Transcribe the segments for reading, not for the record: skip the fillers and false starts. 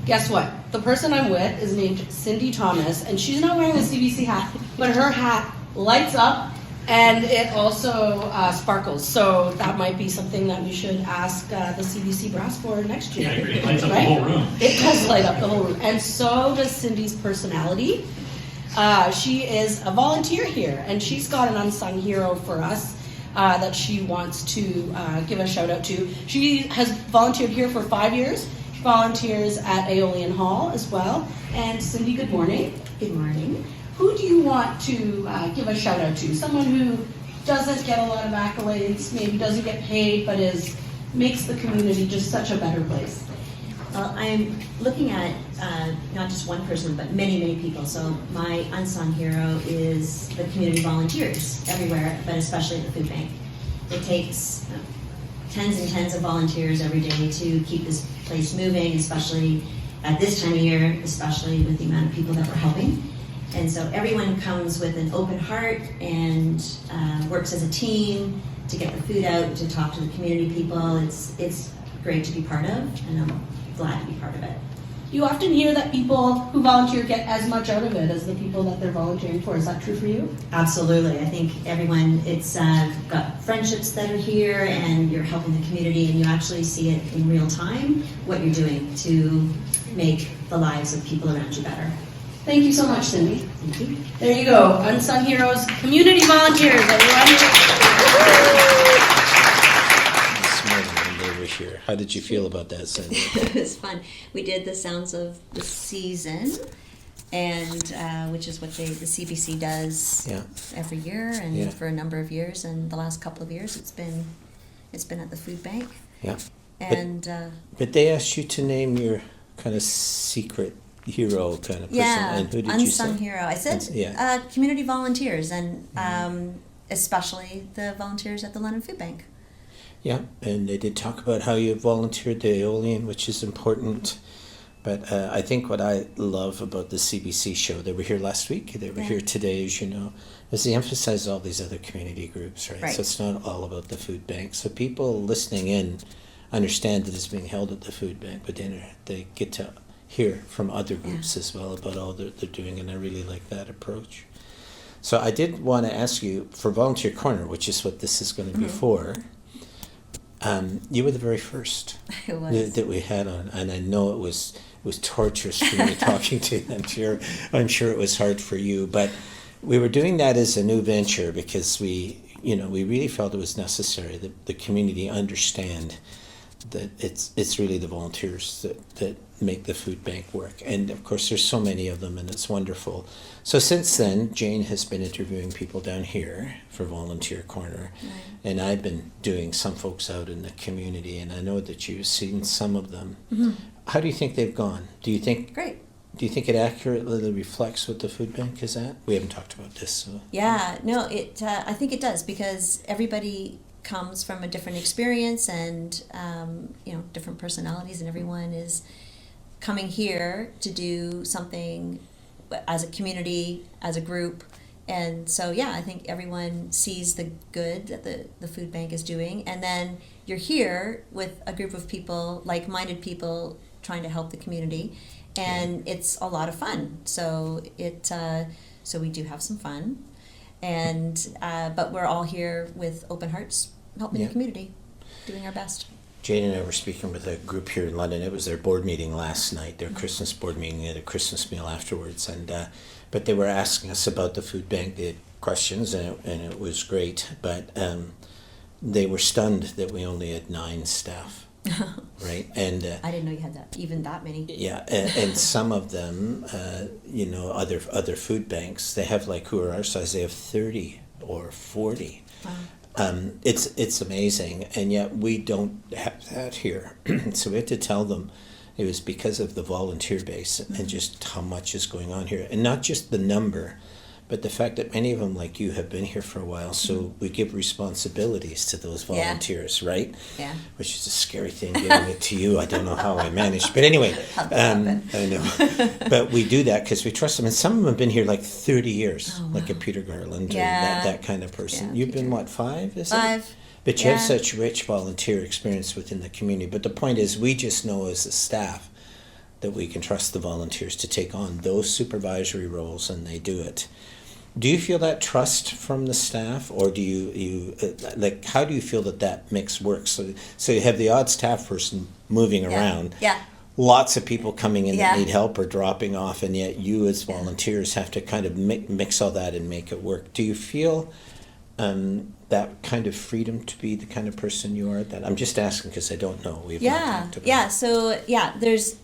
Guess what? The person I'm with is named Cindy Thomas, and she's not wearing a CBC hat, but her hat lights up and it also sparkles. So that might be something that we should ask the CBC brass for next year. Yeah, it lights up the whole room. It does light up the whole room. And so does Cindy's personality. She is a volunteer here, and she's got an unsung hero for us that she wants to give a shout out to. She has volunteered here for 5 years. She volunteers at Aeolian Hall as well. And Cindy, good morning. Good morning. Who do you want to give a shout out to? Someone who doesn't get a lot of accolades, maybe doesn't get paid, but makes the community just such a better place. Well, I'm looking at not just one person, but many, many people. So my unsung hero is the community volunteers everywhere, but especially at the food bank. It takes tens and tens of volunteers every day to keep this place moving, especially at this time of year, especially with the amount of people that we're helping. And so everyone comes with an open heart and works as a team to get the food out, to talk to the community people. It's great to be part of, and I'm glad to be part of it. You often hear that people who volunteer get as much out of it as the people that they're volunteering for. Is that true for you? Absolutely. I think everyone, it's got friendships that are here, and you're helping the community, and you actually see it in real time, what you're doing to make the lives of people around you better. Thank you so much, Cindy. Thank you. There you go. Unsung Heroes, community volunteers, everyone. This morning when they were here. How did you feel about that, Cindy? It was fun. We did the Sounds of the Season, and which is what the CBC does every year, and for a number of years. And the last couple of years, it's been at the food bank. Yeah. And but they asked you to name your kind of secret hero kind of person. And who did unsung you say? hero. I said community volunteers, and especially the volunteers at the London Food Bank. Yeah, and they did talk about how you volunteered the Aeolian, which is important. But I think what I love about the CBC show, they were here last week, they were here today, as you know, is they emphasize all these other community groups, right? So it's not all about the food bank. So people listening in understand that it's being held at the food bank, but then they get to hear from other groups as well about all that they're doing, and I really like that approach. So I did want to ask you, for Volunteer Corner, which is what this is going to be for, you were the very first that we had on, and I know it was torturous for me talking to you. I'm sure it was hard for you, but we were doing that as a new venture because we really felt it was necessary that the community understand that it's really the volunteers that make the food bank work. And of course there's so many of them, and it's wonderful. So since then, Jane has been interviewing people down here for Volunteer Corner, and I've been doing some folks out in the community, and I know that you've seen some of them. How do you think they've gone? Do you think it accurately reflects what the food bank is at? We haven't talked about this. So. I think it does, because everybody comes from a different experience and different personalities, and everyone is coming here to do something as a community, as a group. And so I think everyone sees the good that the food bank is doing, and then you're here with a group of people, like-minded people, trying to help the community, and it's a lot of fun. So so we do have some fun, and but we're all here with open hearts, helping the community, doing our best. Jane and I were speaking with a group here in London. It was their board meeting last night, their Christmas board meeting. They had a Christmas meal afterwards, and but they were asking us about the food bank. They had questions, and it was great, but they were stunned that we only had 9 staff. Right, and I didn't know you had even that many. Yeah, and some of them, other food banks, they have, like, who are our size, they have 30 or 40. Wow. It's amazing, and yet we don't have that here. So we had to tell them it was because of the volunteer base and just how much is going on here, and not just the number, but the fact that many of them, like you, have been here for a while. So we give responsibilities to those volunteers, right? Yeah. Which is a scary thing, giving it to you. I don't know how I managed, but anyway, I know. But we do that because we trust them, and some of them have been here like 30 years, like a Peter Garland or that kind of person. Yeah, You've been, what, 5? Is 5. It? But you have such rich volunteer experience within the community. But the point is, we just know as a staff that we can trust the volunteers to take on those supervisory roles, and they do it. Do you feel that trust from the staff, or do you like, how do you feel that mix works? So you have the odd staff person moving around. Yeah. Lots of people coming in that Yeah. need help or dropping off, and yet you as volunteers have to kind of mix all that and make it work. Do you feel that kind of freedom to be the kind of person you are? That I'm just asking because I don't know. We've not talked about it. So there's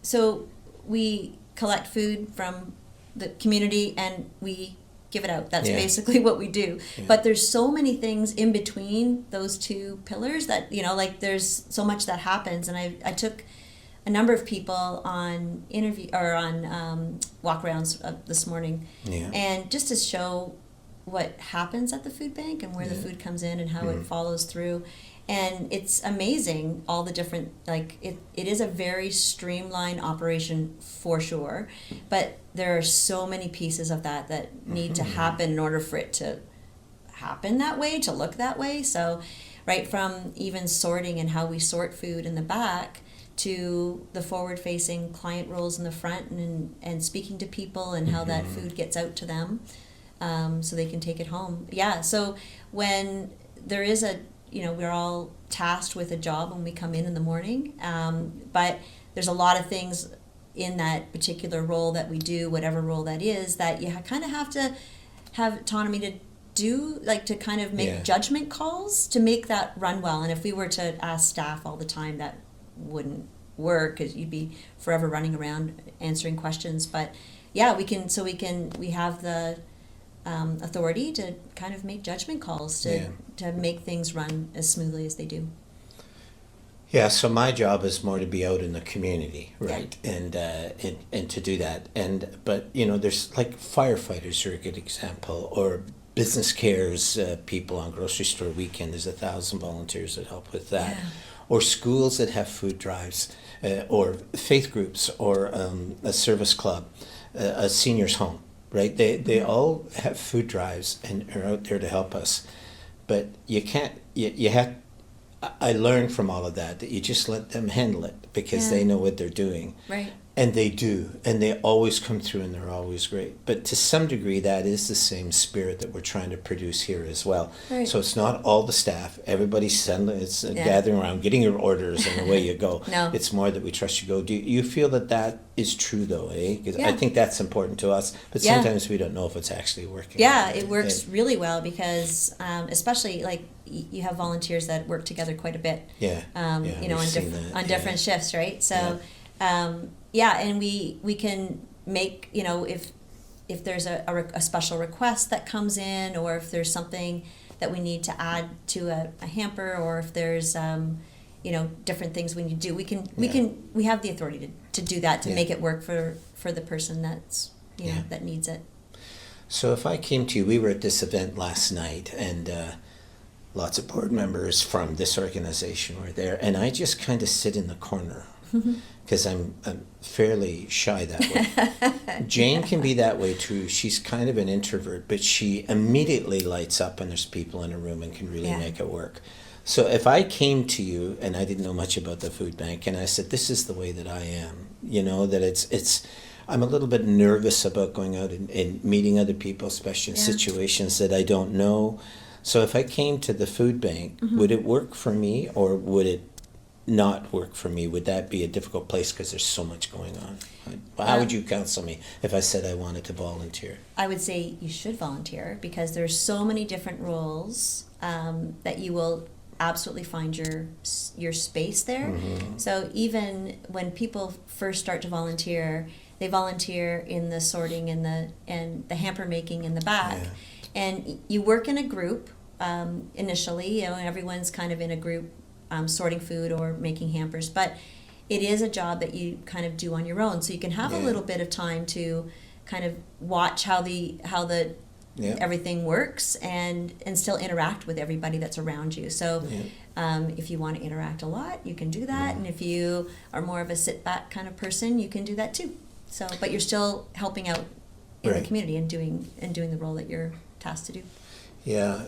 so we collect food from the community and we give it out. That's Yeah. basically what we do. Yeah. But there's so many things in between those two pillars that, there's so much that happens. And I took a number of people on walk rounds this morning, Yeah. and just to show what happens at the food bank and where the food comes in and how it follows through. And it's amazing, all the different, it is a very streamlined operation for sure, but there are so many pieces of that need to happen in order for it to happen that way, to look that way. So right from even sorting and how we sort food in the back to the forward-facing client roles in the front, and speaking to people and how that food gets out to them, so they can take it home. Yeah, so when there is we're all tasked with a job when we come in the morning, but there's a lot of things in that particular role that we do, whatever role that is, that you kind of have to have autonomy to do, to kind of make judgment calls to make that run well. And if we were to ask staff all the time, that wouldn't work, because you'd be forever running around answering questions. But yeah, we have the authority to kind of make judgment calls to make things run as smoothly as they do. Yeah, so my job is more to be out in the community, right, and to do that. But there's like firefighters are a good example, or business cares people on grocery store weekend. There's 1,000 volunteers that help with that, or schools that have food drives, or faith groups, or a service club, a seniors home. Right, they all have food drives and are out there to help us, but you can't. You have. I learned from all of that you just let them handle it, because they know what they're doing. Right. And they do, and they always come through, and they're always great. But to some degree, that is the same spirit that we're trying to produce here as well. Right. So it's not all the staff, everybody's settling, it's gathering around, getting your orders, and away you go. No. It's more that we trust you go. Do you feel that is true, though, eh? Because I think that's important to us, but sometimes we don't know if it's actually working. Yeah, it works really well, because especially you have volunteers that work together quite a bit. On different shifts, right? So. And we can make, if there's a special request that comes in, or if there's something that we need to add to a hamper, or if there's different things we need to do, we have the authority to do that, to make it work for the person that's that needs it. So if I came to you, we were at this event last night, and lots of board members from this organization were there, and I just kind of sit in the corner. Because I'm fairly shy that way. Jane can be that way too. She's kind of an introvert, but she immediately lights up when there's people in a room and can really make it work. So if I came to you and I didn't know much about the food bank, and I said, this is the way that I am, that it's I'm a little bit nervous about going out and meeting other people, especially in situations that I don't know. So if I came to the food bank, would it work for me, or would it not work for me? Would that be a difficult place because there's so much going on? How would you counsel me if I said I wanted to volunteer? I would say you should volunteer, because there's so many different roles that you will absolutely find your space there. So even when people first start to volunteer, they volunteer in the sorting and the hamper making in the back, and you work in a group initially. Everyone's kind of in a group. Sorting food or making hampers, but it is a job that you kind of do on your own, so you can have a little bit of time to kind of watch how the everything works, and still interact with everybody that's around you. So if you want to interact a lot, you can do that, and if you are more of a sit back kind of person, you can do that too. So, but you're still helping out in the community and doing the role that you're tasked to do. Yeah,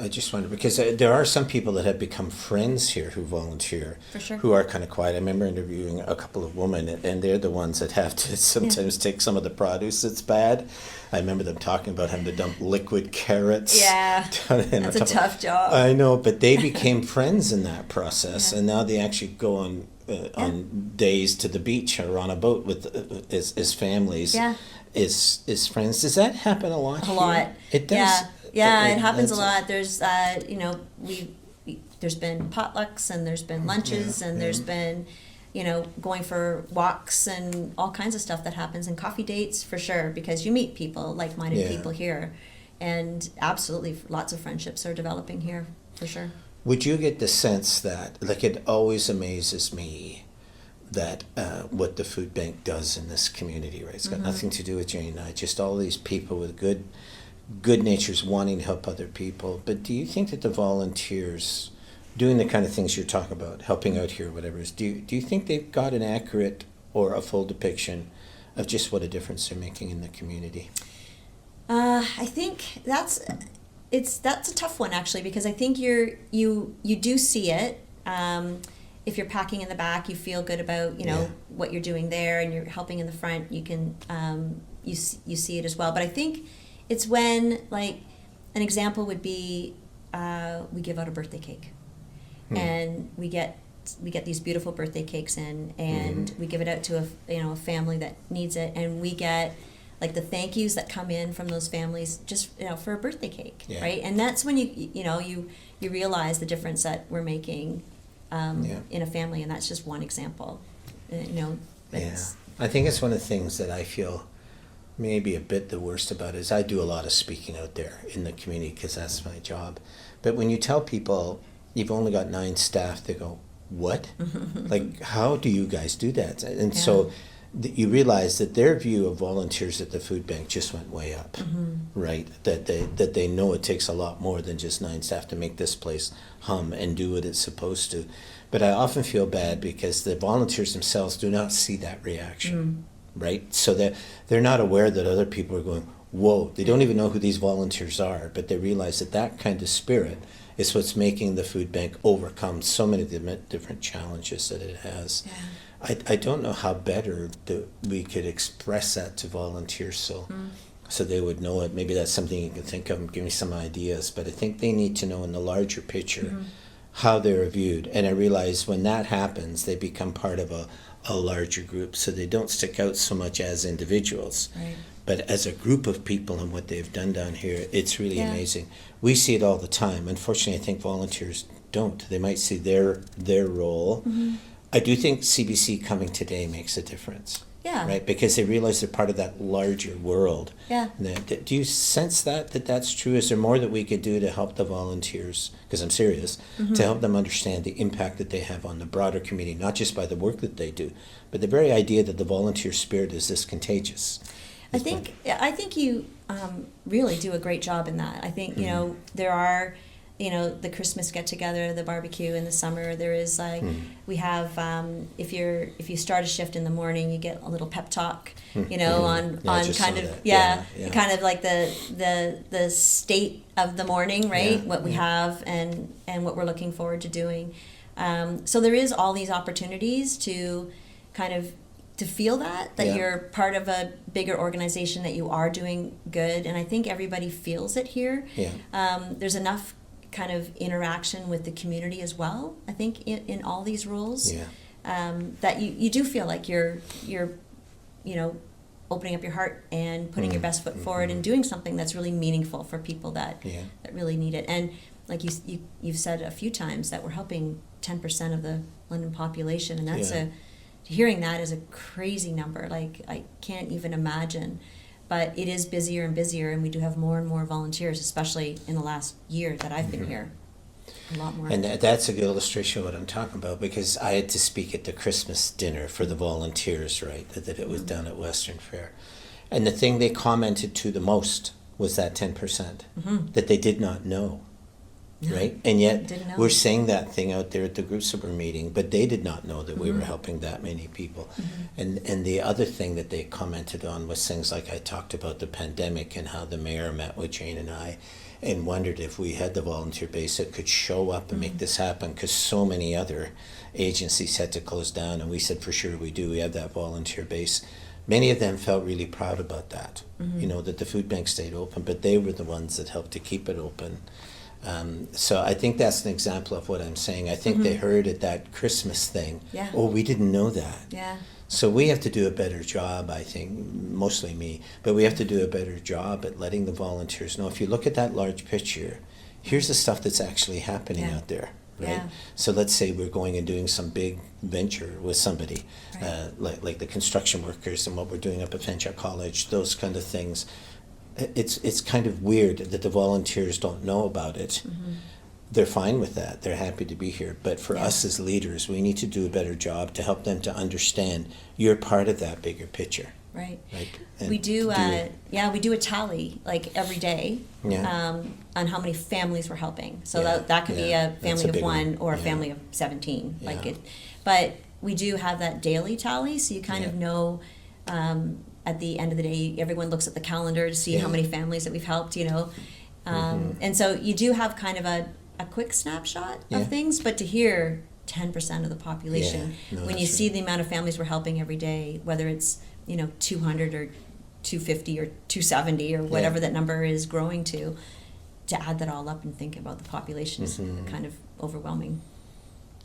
I just wonder because there are some people that have become friends here who volunteer, For sure. who are kind of quiet. I remember interviewing a couple of women, and they're the ones that have to sometimes take some of the produce that's bad. I remember them talking about having to dump liquid carrots. Yeah, that's a tough job. I know, but they became friends in that process, Yeah. and now they actually go on days to the beach or on a boat with as families. Yeah. Is friends. Does that happen a lot? A here? lot. It does. Yeah, yeah, it happens a that's- lot. There's, there's been potlucks and there's been lunches and there's been, going for walks and all kinds of stuff that happens, and coffee dates for sure, because you meet people, like-minded Yeah. people here, and absolutely lots of friendships are developing here for sure. Would you get the sense that, like, it always amazes me that what the food bank does in this community, right? It's got nothing to do with Jane and I, just all these people with good natures wanting to help other people. But do you think that the volunteers doing the kind of things you're talking about, helping out here, whatever it is, do you think they've got an accurate or a full depiction of just what a difference they're making in the community? I think that's a tough one actually, because I think you do see it. If you're packing in the back, you feel good about what you're doing there, and you're helping in the front. You can you see it as well. But I think it's when, like, an example would be we give out a birthday cake, and we get these beautiful birthday cakes in, and we give it out to a family that needs it, and we get like the thank yous that come in from those families just for a birthday cake, right? And that's when you realize the difference that we're making in a family, and that's just one example. I think it's one of the things that I feel maybe a bit the worst about is I do a lot of speaking out there in the community because that's my job. But when you tell people you've only got 9 staff, they go, "What? Like, how do you guys do that?" And so you realize that their view of volunteers at the food bank just went way up, right? That they know it takes a lot more than just 9 staff to make this place hum and do what it's supposed to. But I often feel bad because the volunteers themselves do not see that reaction, right? So they're not aware that other people are going, whoa, they don't even know who these volunteers are, but they realize that kind of spirit is what's making the food bank overcome so many different challenges that it has. Yeah. I don't know how better we could express that to volunteers so they would know it. Maybe that's something you can think of and give me some ideas, but I think they need to know in the larger picture how they're viewed. And I realize when that happens, they become part of a larger group, so they don't stick out so much as individuals. Right. But as a group of people and what they've done down here, it's really amazing. We see it all the time. Unfortunately, I think volunteers don't. They might see their role. I do think CBC coming today makes a difference. Yeah. Right? Because they realize they're part of that larger world. Yeah. Do you sense that's true? Is there more that we could do to help the volunteers, because I'm serious, to help them understand the impact that they have on the broader community, not just by the work that they do, but the very idea that the volunteer spirit is this contagious? I think you really do a great job in that. I think there are the Christmas get together, the barbecue in the summer. There is we have if you start a shift in the morning, you get a little pep talk, on kind of kind of like the state of the morning, right? What we have and what we're looking forward to doing. So there is all these opportunities to kind of to feel that you're part of a bigger organization, that you are doing good, and I think everybody feels it here. There's enough kind of interaction with the community as well, I think, in all these roles, that you do feel like you're opening up your heart and putting your best foot forward and doing something that's really meaningful for people that really need it. And like you've said a few times that we're helping 10% of the London population, and that's hearing that is a crazy number. Like, I can't even imagine. But it is busier and busier, and we do have more and more volunteers, especially in the last year that I've been here. A lot more. And that's a good illustration of what I'm talking about, because I had to speak at the Christmas dinner for the volunteers, right, that it was done at Western Fair. And the thing they commented to the most was that 10%, that they did not know. No, right? And yet didn't know. we're saying that thing out there at the groups that we're meeting, but they did not know that we were Mhm. helping that many people. Mhm. And the other thing that they commented on was things like I talked about the pandemic and how the mayor met with Jane and I and wondered if we had the volunteer base that could show up and make Mhm. this happen, because so many other agencies had to close down, and we said for sure we do. We have that volunteer base. Many of them felt really proud about that, Mhm. you know, that the food bank stayed open, but they were the ones that helped to keep it open. So I think that's an example of what I'm saying. I think they Mhm. heard at that Christmas thing, Yeah. oh, we didn't know that. Yeah. So we have to do a better job, I think, mostly me, but we have to do a better job at letting the volunteers know. If you look at that large picture, here's the stuff that's actually happening Yeah. out there, right? Yeah. So let's say we're going and doing some big venture with somebody, Right. like the construction workers and what we're doing up at Fenchurch College, those kind of things. It's kind of weird that the volunteers don't know about it. Mhm. They're fine with that. They're happy to be here. But for Yeah. us as leaders, we need to do a better job to help them to understand you're part of that bigger picture. Right. Right? And We do, to we do a tally like every day Yeah. on how many families we're helping. So Yeah, that could be yeah, a that's family a of big one one. or a Yeah. family of 17. Like Yeah. it, but we do have that daily tally, so you kind of Yeah. know. At the end of the day, everyone looks at the calendar to see how Yeah. many families that we've helped. Mhm. And so you do have kind of a quick snapshot Yeah. of things, but to hear 10% of the population, Yeah. No, when you that's see right. the amount of families we're helping every day, whether it's 200 or 250 or 270 or whatever Yeah. that number is growing to add that all up and think about the population is Mhm. kind of overwhelming.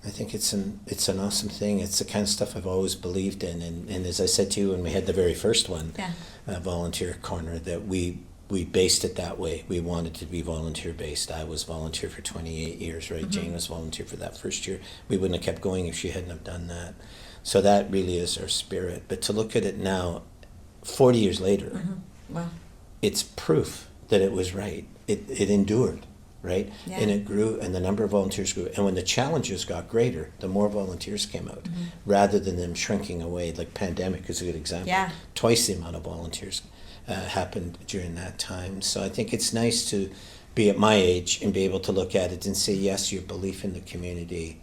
I think it's an awesome thing. It's the kind of stuff I've always believed in, and as I said to you when we had the very first one, Yeah. Volunteer Corner, that we based it that way. We wanted to be volunteer based. I was volunteer for 28 years, right? Mhm. Jane was volunteer for that first year. We wouldn't have kept going if she hadn't have done that. So that really is our spirit. But to look at it now, 40 years later, Mm-hmm. Wow. it's proof that it was right. It endured, right? Yeah. And it grew, and the number of volunteers grew. And when the challenges got greater, the more volunteers came out, Mhm. rather than them shrinking away. Like pandemic is a good example. Yeah. Twice the amount of volunteers happened during that time. So I think it's nice to be at my age and be able to look at it and say, yes, your belief in the community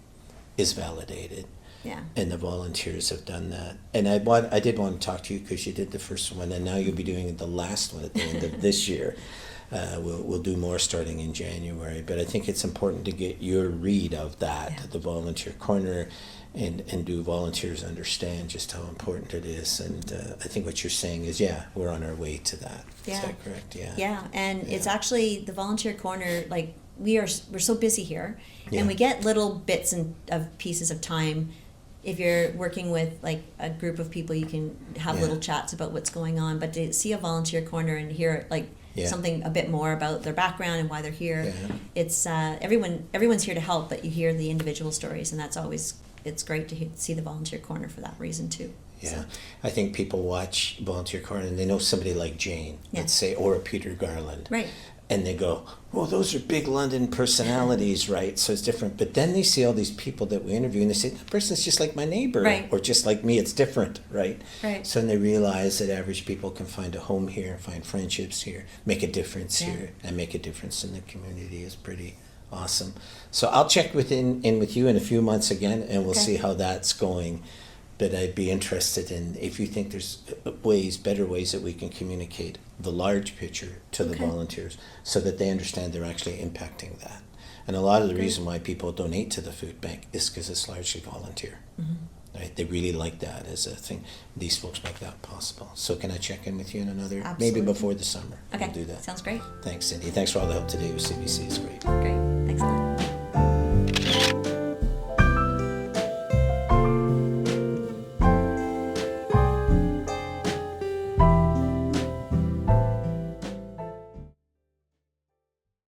is validated. Yeah. And the volunteers have done that. And I did want to talk to you because you did the first one, and now you'll be doing the last one at the end of this year. We'll do more starting in January. But I think it's important to get your read of that, Yeah. the Volunteer Corner, and do volunteers understand just how important it is. And I think what you're saying is, yeah, we're on our way to that. Yeah. Is that correct? Yeah. Yeah, and it's Yeah. actually the volunteer corner. Like we're so busy here, Yeah. and we get little bits of pieces of time. If you're working with like a group of people, you can have Yeah. little chats about what's going on. But to see a volunteer corner and hear like Yeah. something a bit more about their background and why they're here, Yeah. it's everyone's here to help, but you hear the individual stories, and that's always it's great to see the volunteer corner for that reason too. Yeah, So, I think people watch Volunteer Corner and they know somebody like Jane, Yeah. let's say, or a Peter Garland. right. And they go, well, those are big London personalities, right? So it's different. But then they see all these people that we interview and they say, that person's just like my neighbor, Right. or just like me. It's different, right? Right. So then they realize that average people can find a home here, find friendships here, make a difference Yeah. here, and make a difference in the community is pretty awesome. So I'll check in with you in a few months again, and we'll Okay. see how that's going. But I'd be interested in if you think there's better ways that we can communicate the large picture to the Okay. volunteers so that they understand they're actually impacting that. And a lot of the Great. reason why people donate to the food bank is because it's largely volunteer. Mhm. Right? They really like that as a thing. These folks make that possible. So can I check in with you in another, maybe Absolutely. before the summer? Okay, We'll do that. sounds great. Thanks, Cindy. Thanks for all the help today with CBC. It's great. Great, thanks a lot.